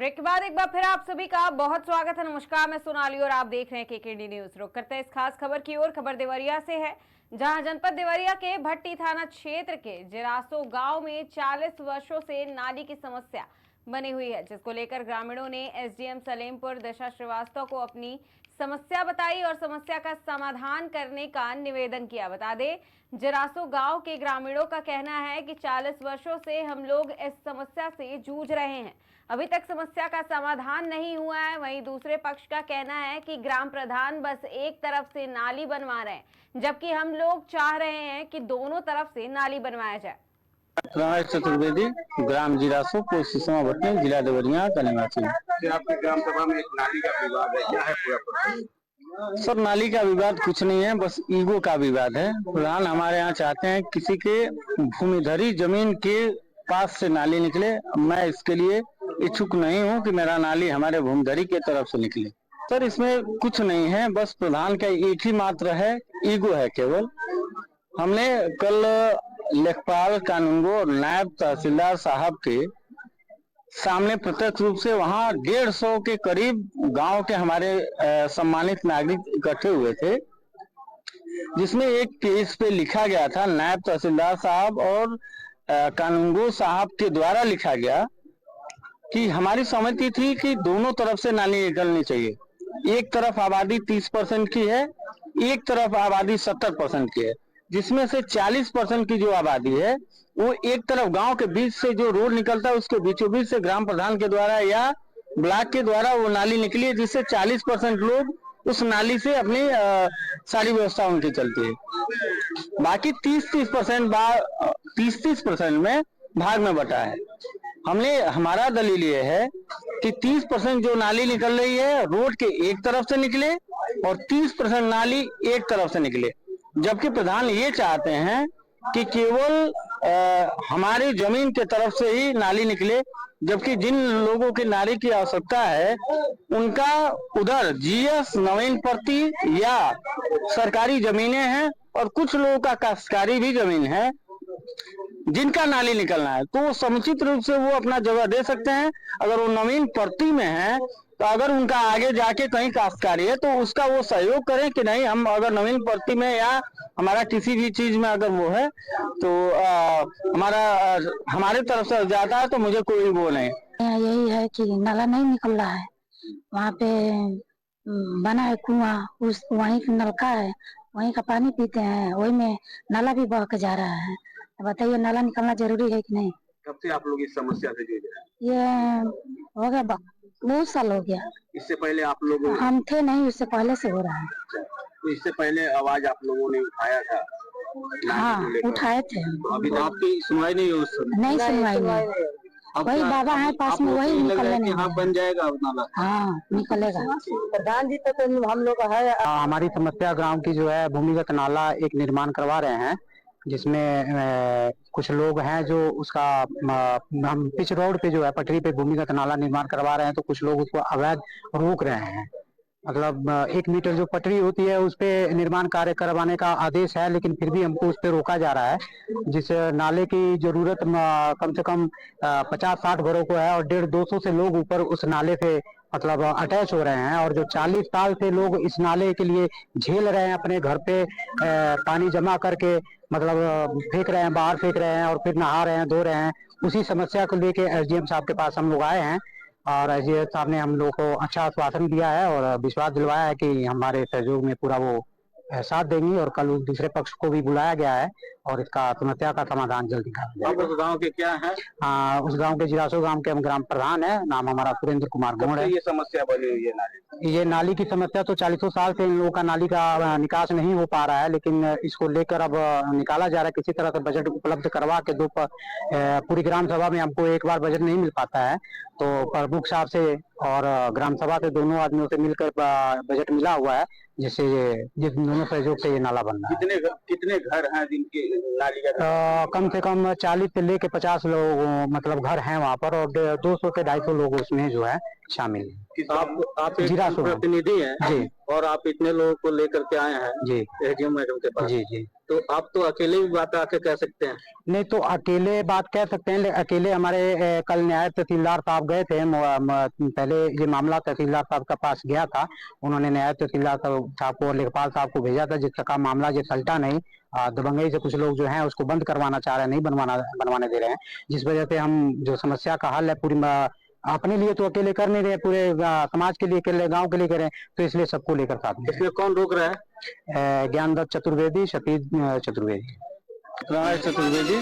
Break के बाद एक बार फिर आप सभी का बहुत स्वागत है। नमस्कार, मैं सोनाली और आप देख रहे हैं केकेडी न्यूज। रुक करते हैं इस खास खबर की ओर। खबर देवरिया से है, जहां जनपद देवरिया के भट्टी थाना क्षेत्र के जिरासो गांव में 40 वर्षों से नाली की समस्या बनी हुई है, जिसको लेकर ग्रामीणों ने एसडीएम सलेमपुर दशा श्रीवास्तव को अपनी समस्या बताई और समस्या का समाधान करने का निवेदन किया। बता दें, जिरासो गांव के ग्रामीणों का कहना है कि 40 वर्षों से हम लोग इस समस्या से जूझ रहे हैं, अभी तक समस्या का समाधान नहीं हुआ है। वहीं दूसरे पक्ष का कहना है कि ग्राम प्रधान बस एक तरफ से नाली बनवा रहे हैं, जबकि हम लोग चाह रहे हैं कि दोनों तरफ से नाली बनवाया जाए। रमेश चतुर्वेदी, ग्राम जिरासो, पोस्ट सुषमा भट्टी, जिला देवरिया का निवासी। आपके ग्राम सभा में एक नाली का विवाद है, क्या है पूरा प्रश्न? सर, नाली का विवाद कुछ नहीं है, बस ईगो का विवाद है। प्रधान हमारे यहाँ चाहते हैं किसी के भूमिधरी जमीन के पास से नाली निकले। मैं इसके लिए इच्छुक नहीं हूँ कि मेरा नाली हमारे भूमिधरी के तरफ से निकले। सर, इसमें कुछ नहीं है, बस प्रधान का एक ही मात्र है, ईगो है केवल। हमने कल लेखपाल कानूनगो और नायब तहसीलदार साहब के सामने प्रत्यक्ष रूप से वहां 150 के करीब गांव के हमारे सम्मानित नागरिक इकट्ठे हुए थे, जिसमें एक केस पे लिखा गया था, नायब तहसीलदार साहब और कानूनगो साहब के द्वारा लिखा गया कि हमारी सहमति थी कि दोनों तरफ से नाली निकलनी चाहिए। एक तरफ आबादी 30% की है, एक तरफ आबादी 70% की है, जिसमें से 40% की जो आबादी है वो एक तरफ गांव के बीच से जो रोड निकलता है उसके बीचों बीच से ग्राम प्रधान के द्वारा या ब्लॉक के द्वारा वो नाली निकली है, जिससे 40% लोग उस नाली से अपनी सारी व्यवस्था उनकी चलती है। बाकी 30% में भाग में बटा है। हमारा दलील ये है कि 30% जो नाली निकल रही है रोड के एक तरफ से निकले और 30% नाली एक तरफ से निकले, जबकि प्रधान ये चाहते हैं कि केवल हमारी जमीन के तरफ से ही नाली निकले, जबकि जिन लोगों की नाली की आवश्यकता है उनका उधर जीएस नवीन प्रति या सरकारी जमीनें हैं और कुछ लोगों का काश्तकारी भी जमीन है जिनका नाली निकलना है, तो वो समुचित रूप से वो अपना जगह दे सकते हैं। अगर वो नवीन प्रति में है तो अगर उनका आगे जाके कहीं काश्तकारी है तो उसका वो सहयोग करें कि नहीं, हम अगर नवीन प्रति में या हमारा किसी भी चीज में अगर वो है तो हमारे तरफ से जाता है तो मुझे कोई वो नहीं। यही है कि नाला नहीं निकल रहा है, वहाँ पे बना है कुआं, उस वहीं नलका है, वहीं का पानी पीते हैं, वही में नाला भी बह के जा रहा है। बताइए, नाला निकलना जरूरी है कि नहीं? कब से आप लोग इस समस्या से जूझ रहे हैं? ये हो गया, बहुत साल हो गया। इससे पहले आप लोग? हम थे नहीं, उससे पहले से हो रहा है। तो इससे पहले आवाज आप लोगों ने उठाया था? हाँ, उठाए थे। तो अभी तो आपकी सुनवाई नहीं हो? नहीं सुनवाई नहीं। वही बाबा है पास में, वही निकलने नहीं। हाँ, बन जाएगा नाला। हाँ, निकलेगा। प्रधान जी तो हम लोग है। हमारी समस्या ग्राम की जो है, भूमिगत नाला एक निर्माण करवा रहे हैं, जिसमें कुछ लोग हैं जो उसका हम पिच रोड पे जो है पटरी पे भूमिगत नाला निर्माण करवा रहे हैं, तो कुछ लोग उसको अवैध रोक रहे हैं। मतलब 1 मीटर जो पटरी होती है उस पे निर्माण कार्य करवाने का आदेश है, लेकिन फिर भी हमको उस पे रोका जा रहा है, जिस नाले की जरूरत कम से कम 50-60 घरों को है और 150-200 से लोग ऊपर उस नाले पे मतलब अटैच हो रहे हैं। और जो 40 साल से लोग इस नाले के लिए झेल रहे हैं, अपने घर पे पानी जमा करके मतलब फेंक रहे हैं, बाहर फेंक रहे हैं और फिर नहा रहे हैं, धो रहे हैं, उसी समस्या को लेके एसडीएम साहब के पास हम लोग आए हैं। और एसडीएम साहब ने हम लोग को अच्छा आश्वासन दिया है और विश्वास दिलवाया है कि हमारे सहयोग में पूरा वो साथ देंगी। और कल दूसरे पक्ष को भी बुलाया गया है और इसका समस्या का समाधान जल्द निकाला जाएगा। उस गांव के क्या है? उस गांव के जिरासो गांव के हम ग्राम प्रधान है, नाम हमारा सुरेंद्र कुमार गौड़ है। ये समस्या बनी हुई है नाली? ये नाली की समस्या तो 40 साल से इन लोगों का नाली का निकास नहीं हो पा रहा है, लेकिन इसको लेकर अब निकाला जा रहा है। किसी तरह से बजट उपलब्ध करवा के पूरी ग्राम सभा में हमको एक बार बजट नहीं मिल पाता है, तो प्रमुख साहब से और ग्राम सभा से दोनों आदमियों से मिलकर बजट मिला हुआ है, जिससे जिस दोनों सहयोग से ये नाला बन रहा है। कितने घर हैं जिनके नाली का? कम से कम 40 से लेके 50 लोग मतलब घर हैं वहाँ पर, और 200 से 250 लोग उसमें जो है शामिल है। आप एक प्रतिनिधि हैं जी, और आप इतने लोगों को लेकर के आए हैं जी एसडीएम मैडम के पास? जी जी। तो आप तो अकेले भी बात आके कह सकते हैं। नहीं तो अकेले बात कह सकते हैं, अकेले हमारे कल नायब तहसीलदार साहब गए थे। पहले ये मामला तहसीलदार साहब के पास गया था, उन्होंने नायब तहसीलदार साहब को और लेखपाल साहब को भेजा था, जिसका मामला ये सलटा नहीं। दबंगई से कुछ लोग जो हैं उसको बंद करवाना चाह रहे हैं, नहीं बनवाने दे रहे हैं, जिस वजह से हम जो समस्या का हल है पूरी अपने लिए तो अकेले कर नहीं रहे, पूरे समाज के लिए कर रहे, गाँव के लिए करें, तो इसलिए सबको लेकर साथ में। इसमें कौन रोक रहा है? ज्ञानदत्त चतुर्वेदी, शतीज चतुर्वेदी, चतुर्वेदी।